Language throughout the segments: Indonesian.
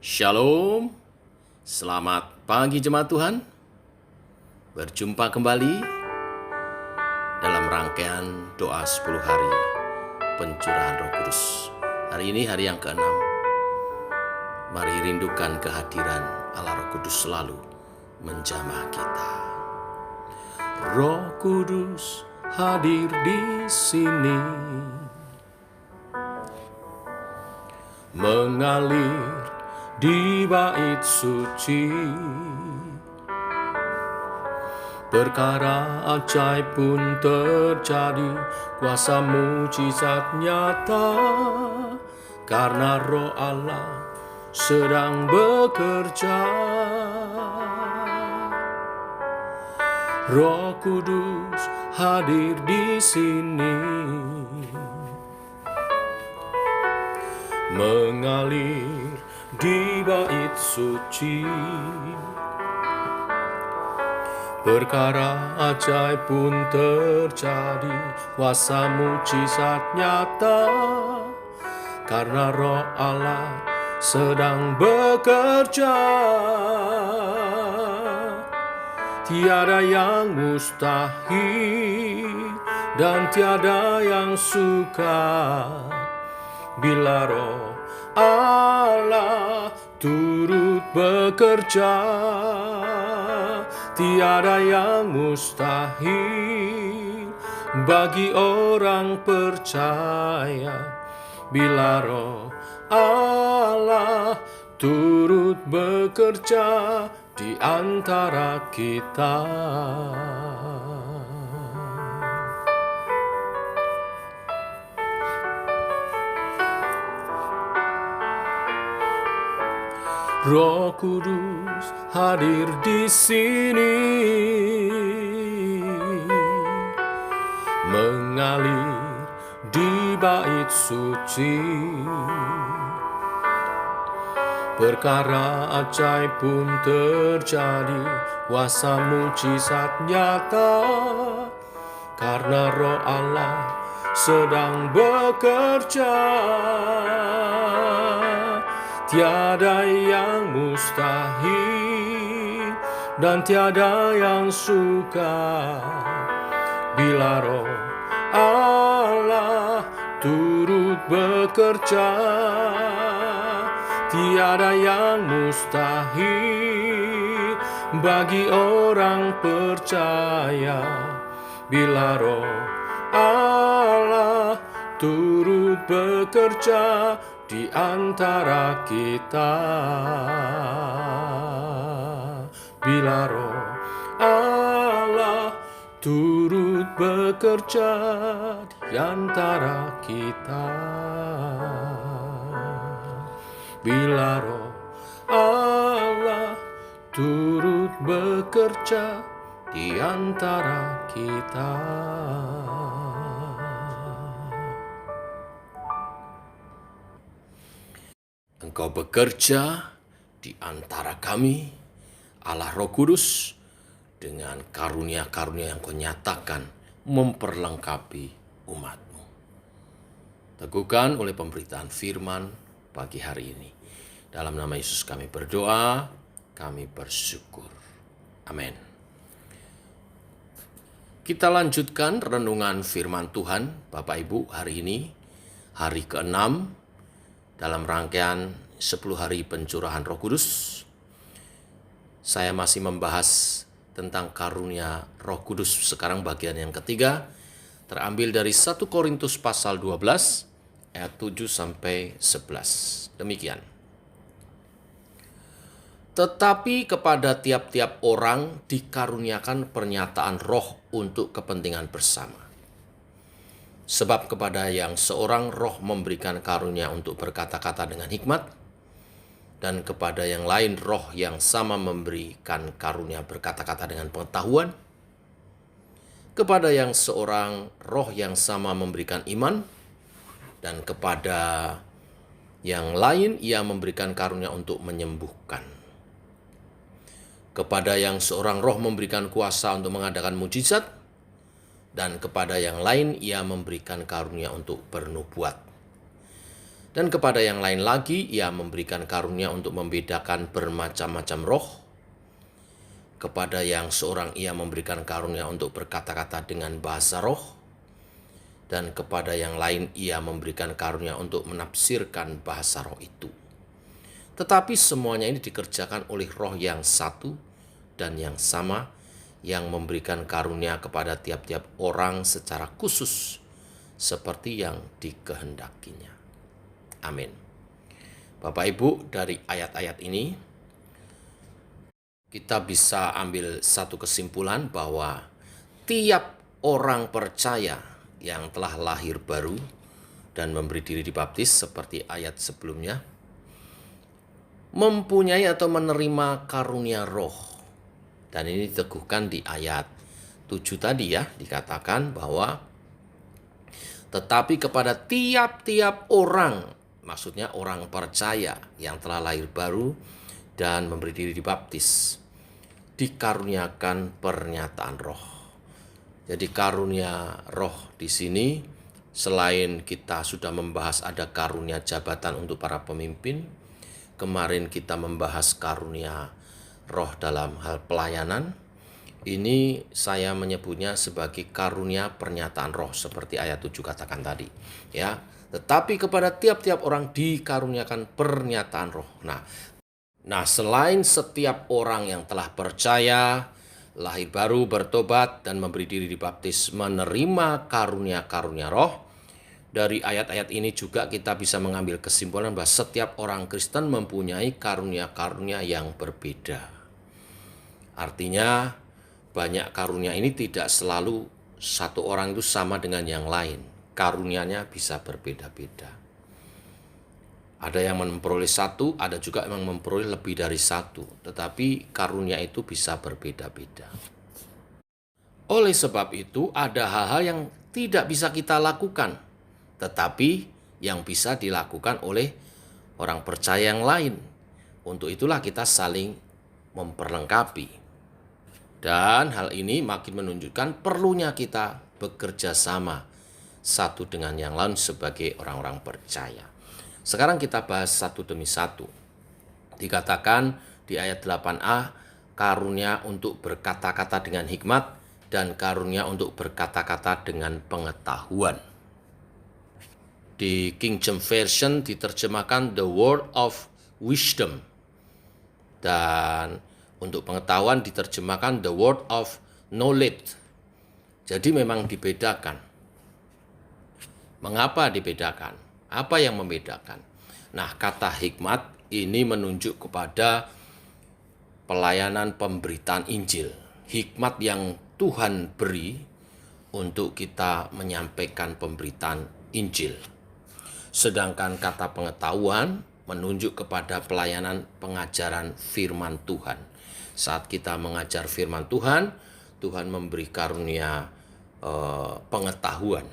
Shalom, selamat pagi jemaat Tuhan. Berjumpa kembali dalam rangkaian doa 10 hari pencurahan Roh Kudus. Hari ini hari yang ke-6. Mari rindukan kehadiran Allah Roh Kudus selalu menjamah kita. Roh Kudus hadir di sini, mengalir di bait suci. Perkara ajaib pun terjadi, kuasa mujizat nyata, karena Roh Allah sedang bekerja. Roh Kudus hadir di sini, mengalir di bait suci. Perkara ajaib pun terjadi, kuasa mujizat nyata, karena Roh Allah sedang bekerja. Tiada yang mustahil dan tiada yang sukar bila Roh Allah turut bekerja. Tiada yang mustahil bagi orang percaya bila Roh Allah turut bekerja di antara kita. Roh Kudus hadir di sini, mengalir di bait suci. Perkara ajaib pun terjadi, kuasa mujizat nyata, karena Roh Allah sedang bekerja. Tiada yang mustahil dan tiada yang sukar bila Roh Allah turut bekerja. Tiada yang mustahil bagi orang percaya bila Roh Allah turut bekerja di antara kita. Bila Roh Allah turut bekerja di antara kita. Bila Roh Allah turut bekerja di antara kita. Engkau bekerja di antara kami, Allah Roh Kudus, dengan karunia-karunia yang Kau nyatakan memperlengkapi umat-Mu. Teguhkan oleh pemberitaan firman pagi hari ini. Dalam nama Yesus kami berdoa, kami bersyukur. Amin. Kita lanjutkan renungan firman Tuhan, Bapak Ibu, hari ini, hari ke-6, dalam rangkaian 10 hari pencurahan Roh Kudus. Saya masih membahas tentang karunia Roh Kudus, sekarang bagian yang ketiga, terambil dari 1 Korintus pasal 12 ayat 7-11. Demikian. Tetapi kepada tiap-tiap orang dikaruniakan pernyataan roh untuk kepentingan bersama. Sebab kepada yang seorang roh memberikan karunia untuk berkata-kata dengan hikmat, dan kepada yang lain roh yang sama memberikan karunia berkata-kata dengan pengetahuan. Kepada yang seorang roh yang sama memberikan iman, dan kepada yang lain ia memberikan karunia untuk menyembuhkan. Kepada yang seorang roh memberikan kuasa untuk mengadakan mujizat, dan kepada yang lain ia memberikan karunia untuk bernubuat. Dan kepada yang lain lagi, Ia memberikan karunia untuk membedakan bermacam-macam roh. Kepada yang seorang Ia memberikan karunia untuk berkata-kata dengan bahasa roh. Dan kepada yang lain Ia memberikan karunia untuk menafsirkan bahasa roh itu. Tetapi semuanya ini dikerjakan oleh roh yang satu dan yang sama, yang memberikan karunia kepada tiap-tiap orang secara khusus, seperti yang dikehendakinya. Amin. Bapak Ibu, dari ayat-ayat ini kita bisa ambil satu kesimpulan bahwa tiap orang percaya yang telah lahir baru dan memberi diri dibaptis seperti ayat sebelumnya mempunyai atau menerima karunia roh. Dan ini diteguhkan di ayat 7 tadi ya, dikatakan bahwa tetapi kepada tiap-tiap orang, maksudnya orang percaya yang telah lahir baru dan memberi diri dibaptis, dikaruniakan pernyataan roh. Jadi karunia roh di sini, selain kita sudah membahas ada karunia jabatan untuk para pemimpin, kemarin kita membahas karunia roh dalam hal pelayanan. Ini saya menyebutnya sebagai karunia pernyataan roh seperti ayat 7 katakan tadi, ya. Tetapi kepada tiap-tiap orang dikaruniakan pernyataan roh. Nah, selain setiap orang yang telah percaya, lahir baru, bertobat dan memberi diri dibaptis menerima karunia-karunia roh, dari ayat-ayat ini juga kita bisa mengambil kesimpulan bahwa setiap orang Kristen mempunyai karunia-karunia yang berbeda. Artinya banyak karunia ini tidak selalu satu orang itu sama dengan yang lain. Karunianya bisa berbeda-beda. Ada yang memperoleh satu, ada juga yang memperoleh lebih dari satu. Tetapi karunia itu bisa berbeda-beda. Oleh sebab itu ada hal-hal yang tidak bisa kita lakukan, tetapi yang bisa dilakukan oleh orang percaya yang lain. Untuk itulah kita saling memperlengkapi. Dan hal ini makin menunjukkan perlunya kita bekerja sama satu dengan yang lain sebagai orang-orang percaya. Sekarang kita bahas satu demi satu. Dikatakan di ayat 8a, karunia untuk berkata-kata dengan hikmat dan karunia untuk berkata-kata dengan pengetahuan. Di King James Version diterjemahkan the word of wisdom. Dan untuk pengetahuan diterjemahkan the word of knowledge. Jadi memang dibedakan. Mengapa dibedakan? Apa yang membedakan? Nah, kata hikmat ini menunjuk kepada pelayanan pemberitaan Injil. Hikmat yang Tuhan beri untuk kita menyampaikan pemberitaan Injil. Sedangkan kata pengetahuan menunjuk kepada pelayanan pengajaran firman Tuhan. Saat kita mengajar firman Tuhan, Tuhan memberi karunia pengetahuan.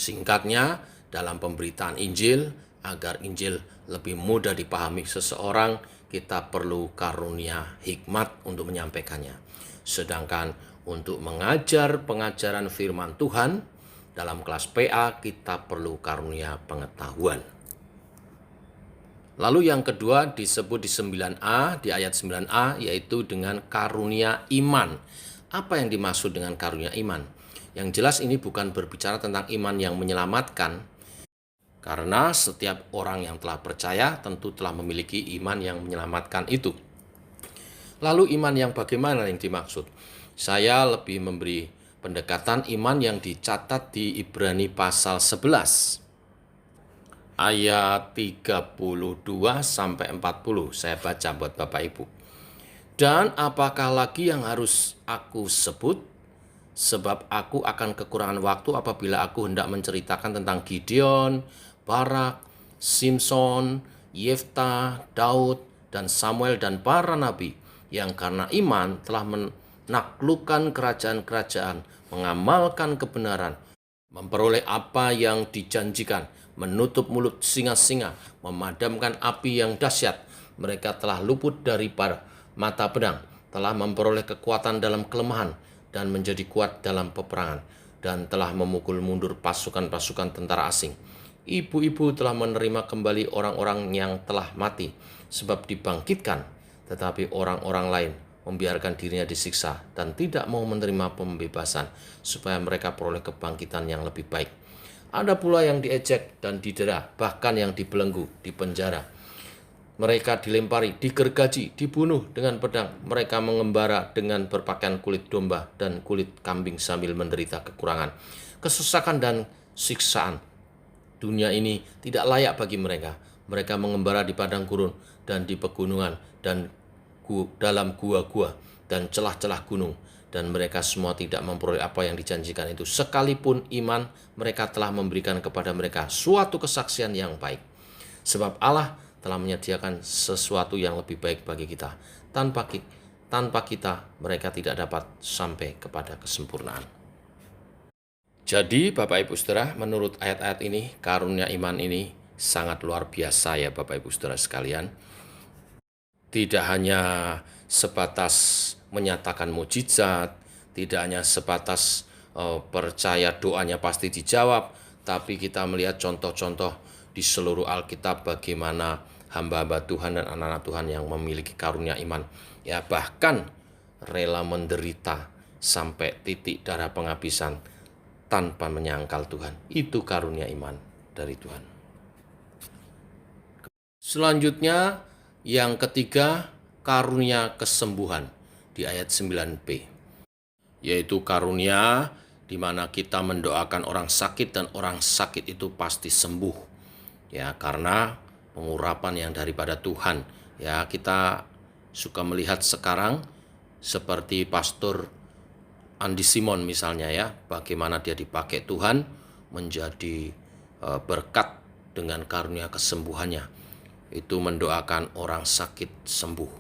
Singkatnya, dalam pemberitaan Injil, agar Injil lebih mudah dipahami seseorang, kita perlu karunia hikmat untuk menyampaikannya. Sedangkan untuk mengajar pengajaran firman Tuhan, dalam kelas PA kita perlu karunia pengetahuan. Lalu yang kedua disebut di 9a, di ayat 9a, yaitu dengan karunia iman. Apa yang dimaksud dengan karunia iman? Yang jelas ini bukan berbicara tentang iman yang menyelamatkan, karena setiap orang yang telah percaya tentu telah memiliki iman yang menyelamatkan itu. Lalu iman yang bagaimana yang dimaksud? Saya lebih memberi pendekatan iman yang dicatat di Ibrani pasal 11. Ayat 32 sampai 40 saya baca buat Bapak Ibu. Dan apakah lagi yang harus aku sebut? Sebab aku akan kekurangan waktu apabila aku hendak menceritakan tentang Gideon, Barak, Simson, Yefta, Daud, dan Samuel dan para nabi yang karena iman telah menaklukkan kerajaan-kerajaan, mengamalkan kebenaran, memperoleh apa yang dijanjikan, menutup mulut singa-singa, memadamkan api yang dahsyat. Mereka telah luput dari mata pedang, telah memperoleh kekuatan dalam kelemahan, dan menjadi kuat dalam peperangan, dan telah memukul mundur pasukan-pasukan tentara asing. Ibu-ibu telah menerima kembali orang-orang yang telah mati, sebab dibangkitkan, tetapi orang-orang lain membiarkan dirinya disiksa dan tidak mau menerima pembebasan, supaya mereka peroleh kebangkitan yang lebih baik. Ada pula yang diejek dan didera, bahkan yang dibelenggu, dipenjara. Mereka dilempari, digergaji, dibunuh dengan pedang. Mereka mengembara dengan berpakaian kulit domba dan kulit kambing sambil menderita kekurangan, kesesakan dan siksaan. Dunia ini tidak layak bagi mereka. Mereka mengembara di padang gurun dan di pegunungan dan dalam gua-gua dan celah-celah gunung. Dan mereka semua tidak memperoleh apa yang dijanjikan itu. Sekalipun iman mereka telah memberikan kepada mereka suatu kesaksian yang baik. Sebab Allah telah menyediakan sesuatu yang lebih baik bagi kita. Tanpa kita, mereka tidak dapat sampai kepada kesempurnaan. Jadi, Bapak Ibu Saudara, menurut ayat-ayat ini, karunia iman ini sangat luar biasa ya Bapak Ibu Saudara sekalian. Tidak hanya sebatas menyatakan mujizat, tidak hanya sebatas percaya doanya pasti dijawab, tapi kita melihat contoh-contoh di seluruh Alkitab bagaimana hamba-hamba Tuhan dan anak-anak Tuhan yang memiliki karunia iman, ya bahkan rela menderita sampai titik darah penghabisan tanpa menyangkal Tuhan. Itu karunia iman dari Tuhan. Selanjutnya yang ketiga, karunia kesembuhan di ayat 9b, yaitu karunia di mana kita mendoakan orang sakit dan orang sakit itu pasti sembuh, ya karena pengurapan yang daripada Tuhan. Ya, kita suka melihat sekarang seperti Pastor Andi Simon misalnya ya, bagaimana dia dipakai Tuhan menjadi berkat dengan karunia kesembuhannya. Itu mendoakan orang sakit sembuh.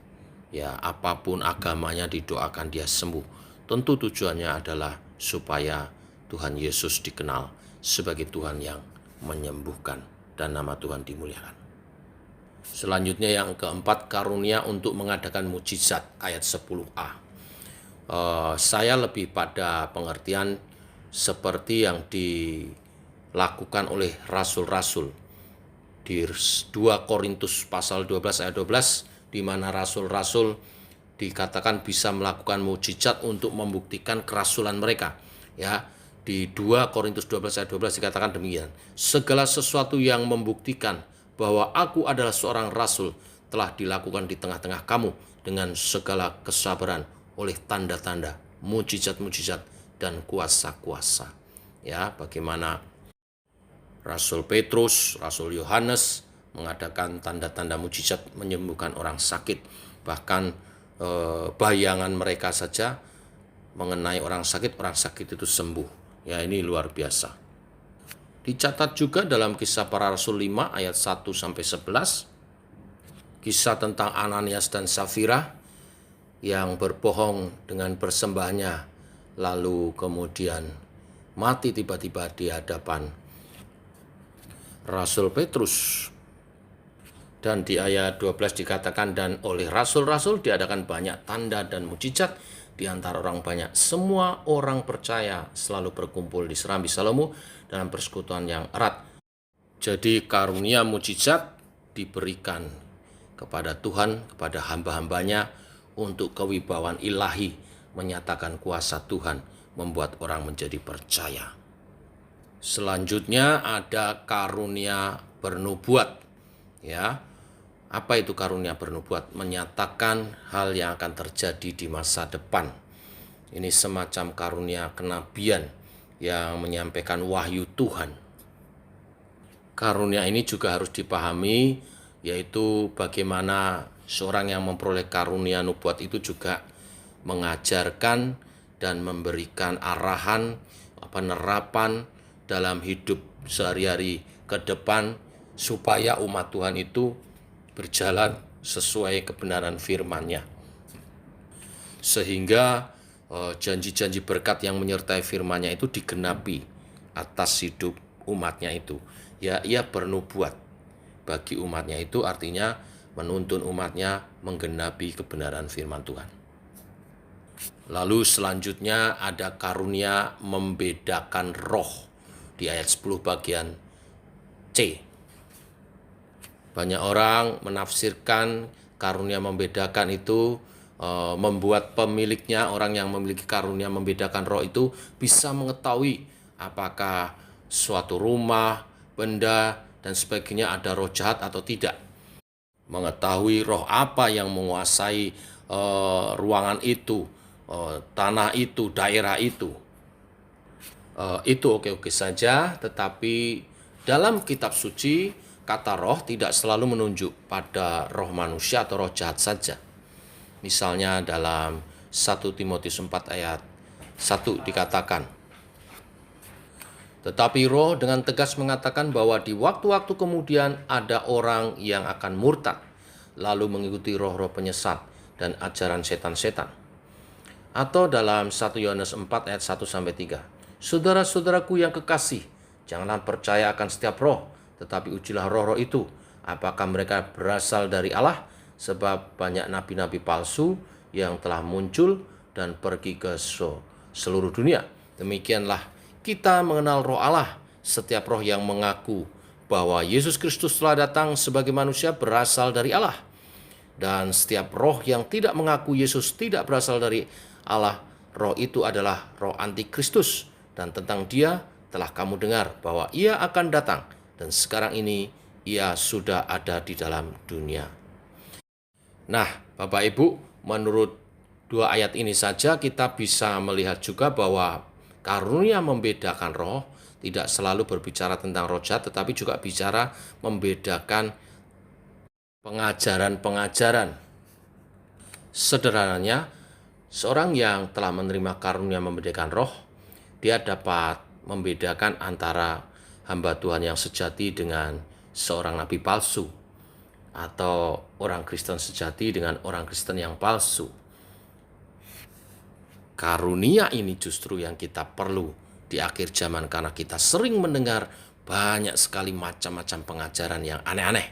Ya, apapun agamanya didoakan dia sembuh. Tentu tujuannya adalah supaya Tuhan Yesus dikenal sebagai Tuhan yang menyembuhkan dan nama Tuhan dimuliakan. Selanjutnya yang keempat, karunia untuk mengadakan mujizat ayat 10a. Saya lebih pada pengertian seperti yang dilakukan oleh rasul-rasul di 2 Korintus pasal 12 ayat 12, di mana rasul-rasul dikatakan bisa melakukan mujizat untuk membuktikan kerasulan mereka. Ya, di 2 Korintus 12 ayat 12 dikatakan demikian. Segala sesuatu yang membuktikan bahwa aku adalah seorang rasul telah dilakukan di tengah-tengah kamu dengan segala kesabaran oleh tanda-tanda, mujizat-mujizat dan kuasa-kuasa. Ya, bagaimana Rasul Petrus, Rasul Yohanes mengadakan tanda-tanda mujizat menyembuhkan orang sakit. Bahkan bayangan mereka saja mengenai orang sakit itu sembuh. Ya, ini luar biasa. Dicatat juga dalam Kisah Para Rasul 5 ayat 1 sampai 11, kisah tentang Ananias dan Safira yang berbohong dengan persembahannya, lalu kemudian mati tiba-tiba di hadapan Rasul Petrus. Dan di ayat 12 dikatakan, dan oleh rasul-rasul diadakan banyak tanda dan mujizat di antara orang banyak. Semua orang percaya selalu berkumpul di serambi Salomo dalam persekutuan yang erat. Jadi karunia mujizat diberikan kepada Tuhan, kepada hamba-hambanya untuk kewibawaan ilahi, menyatakan kuasa Tuhan, membuat orang menjadi percaya. Selanjutnya ada karunia bernubuat. Ya, apa itu karunia bernubuat? Menyatakan hal yang akan terjadi di masa depan. Ini semacam karunia kenabian yang menyampaikan wahyu Tuhan. Karunia ini juga harus dipahami, yaitu bagaimana seorang yang memperoleh karunia nubuat itu juga mengajarkan dan memberikan arahan, penerapan dalam hidup sehari-hari ke depan supaya umat Tuhan itu berjalan sesuai kebenaran firman-Nya. Sehingga janji-janji berkat yang menyertai firman-Nya itu digenapi atas hidup umatnya itu. Ya, ia bernubuat bagi umatnya itu artinya menuntun umatnya menggenapi kebenaran firman Tuhan. Lalu selanjutnya ada karunia membedakan roh di ayat 10 bagian C. C. Banyak orang menafsirkan karunia membedakan itu membuat pemiliknya, orang yang memiliki karunia membedakan roh itu bisa mengetahui apakah suatu rumah, benda, dan sebagainya ada roh jahat atau tidak. Mengetahui roh apa yang menguasai ruangan itu, tanah itu, daerah itu. Itu oke-oke saja, tetapi dalam kitab suci, kata roh tidak selalu menunjuk pada roh manusia atau roh jahat saja. Misalnya dalam 1 Timotius 4 ayat 1 dikatakan, tetapi roh dengan tegas mengatakan bahwa di waktu-waktu kemudian ada orang yang akan murtad, lalu mengikuti roh-roh penyesat dan ajaran setan-setan. Atau dalam 1 Yohanes 4 ayat 1-3, saudara-saudaraku yang kekasih, janganlah percaya akan setiap roh, tetapi ujilah roh-roh itu, apakah mereka berasal dari Allah, sebab banyak nabi-nabi palsu yang telah muncul dan pergi ke seluruh dunia. Demikianlah kita mengenal roh Allah. Setiap roh yang mengaku bahwa Yesus Kristus telah datang sebagai manusia berasal dari Allah. Dan setiap roh yang tidak mengaku Yesus tidak berasal dari Allah, roh itu adalah roh antikristus. Dan tentang dia telah kamu dengar bahwa ia akan datang, dan sekarang ini ia sudah ada di dalam dunia. Nah, Bapak Ibu, menurut dua ayat ini saja kita bisa melihat juga bahwa karunia membedakan roh tidak selalu berbicara tentang roh jahat, tetapi juga bicara membedakan pengajaran-pengajaran. Sederhananya, seorang yang telah menerima karunia membedakan roh, dia dapat membedakan antara hamba Tuhan yang sejati dengan seorang nabi palsu, atau orang Kristen sejati dengan orang Kristen yang palsu. Karunia ini justru yang kita perlu di akhir zaman, karena kita sering mendengar banyak sekali macam-macam pengajaran yang aneh-aneh.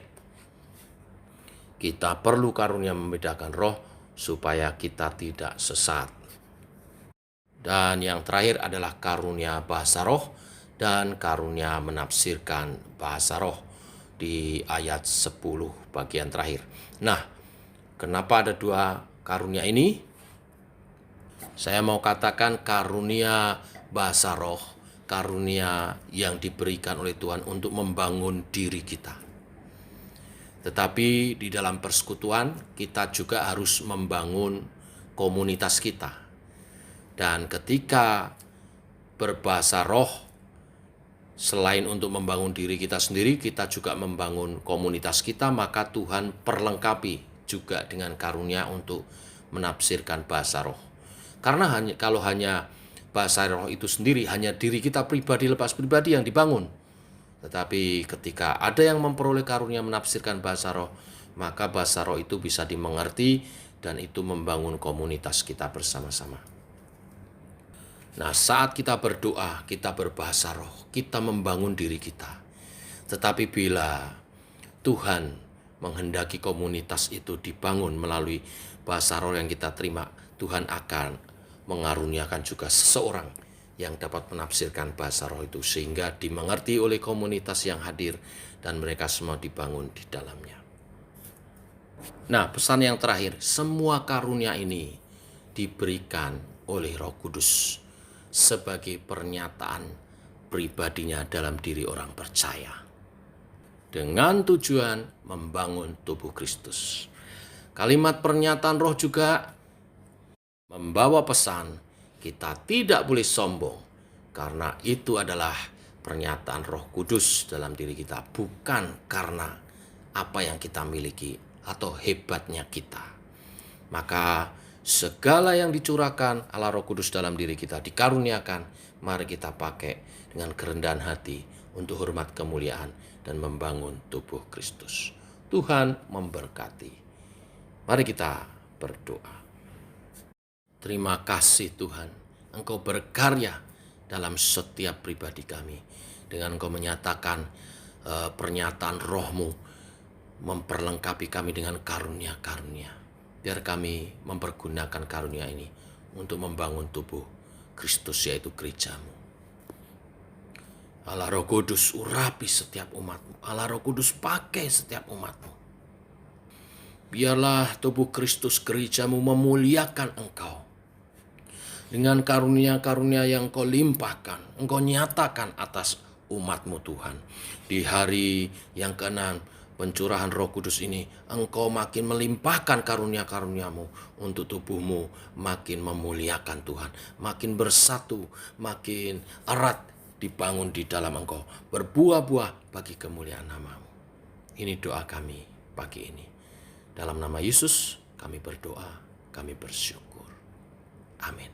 Kita perlu karunia membedakan roh supaya kita tidak sesat. Dan yang terakhir adalah karunia bahasa roh dan karunia menafsirkan bahasa roh di ayat 10 bagian terakhir. Nah, kenapa ada dua karunia ini? Saya mau katakan karunia bahasa roh, karunia yang diberikan oleh Tuhan untuk membangun diri kita. Tetapi di dalam persekutuan kita juga harus membangun komunitas kita. Dan ketika berbahasa roh, selain untuk membangun diri kita sendiri, kita juga membangun komunitas kita, maka Tuhan perlengkapi juga dengan karunia untuk menafsirkan bahasa roh. Karena kalau hanya bahasa roh itu sendiri, hanya diri kita pribadi, lepas pribadi yang dibangun. Tetapi ketika ada yang memperoleh karunia menafsirkan bahasa roh, maka bahasa roh itu bisa dimengerti dan itu membangun komunitas kita bersama-sama. Nah, saat kita berdoa, kita berbahasa roh, kita membangun diri kita. Tetapi bila Tuhan menghendaki komunitas itu dibangun melalui bahasa roh yang kita terima, Tuhan akan mengaruniakan juga seseorang yang dapat menafsirkan bahasa roh itu, sehingga dimengerti oleh komunitas yang hadir dan mereka semua dibangun di dalamnya. Nah, pesan yang terakhir, semua karunia ini diberikan oleh Roh Kudus sebagai pernyataan pribadinya dalam diri orang percaya, dengan tujuan membangun tubuh Kristus. Kalimat pernyataan roh juga membawa pesan kita tidak boleh sombong, karena itu adalah pernyataan Roh Kudus dalam diri kita, bukan karena apa yang kita miliki atau hebatnya kita. Maka segala yang dicurahkan Allah Roh Kudus dalam diri kita dikaruniakan, mari kita pakai dengan kerendahan hati untuk hormat kemuliaan dan membangun tubuh Kristus. Tuhan memberkati. Mari kita berdoa. Terima kasih Tuhan, Engkau berkarya dalam setiap pribadi kami. Dengan Engkau menyatakan pernyataan roh-Mu, memperlengkapi kami dengan karunia-karunia. Biar kami mempergunakan karunia ini untuk membangun tubuh Kristus, yaitu gereja-Mu. Allah Roh Kudus urapi setiap umatmu. Allah Roh Kudus pakai setiap umatmu. Biarlah tubuh Kristus gerejamu memuliakan engkau. Dengan karunia-karunia yang kau limpahkan, engkau nyatakan atas umatmu Tuhan. Di hari yang ke-6 pencurahan Roh Kudus ini, engkau makin melimpahkan karunia-karuniamu untuk tubuhmu makin memuliakan Tuhan. Makin bersatu, makin erat dibangun di dalam engkau. Berbuah-buah bagi kemuliaan namamu. Ini doa kami pagi ini. Dalam nama Yesus kami berdoa, kami bersyukur. Amin.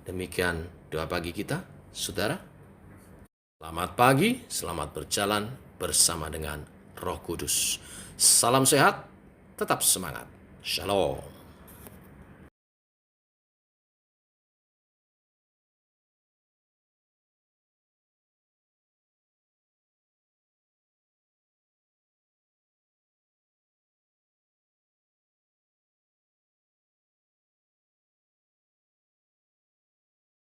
Demikian doa pagi kita, saudara. Selamat pagi, selamat berjalan bersama dengan Roh Kudus. Salam sehat, tetap semangat. Shalom.